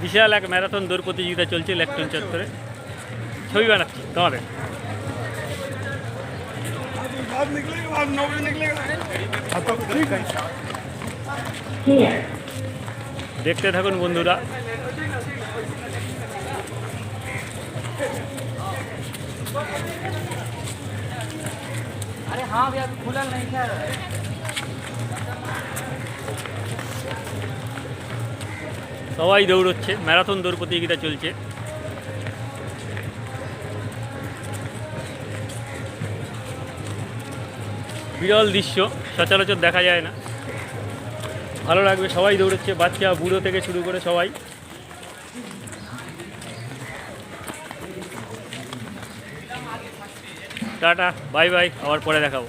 বিশাল এক ম্যারাথন দৌড় প্রতিযোগিতা চলছে লেকটন চত্বরে। ছবি বানাচ্ছি তোমাদের। দেখতে থাকুন বন্ধুরা। अरे हाँ भैया खुला नहीं क्या সবাই দৌড়চ্ছে, ম্যারাথন দৌড় প্রতিযোগিতা চলছে। বিরল দৃশ্য, সচরাচর দেখা যায় না, ভালো লাগবে। সবাই দৌড়চ্ছে, বাচ্চা বুড়ো থেকে শুরু করে সবাই। টাটা, বাই বাই, আবার পরে দেখাবো।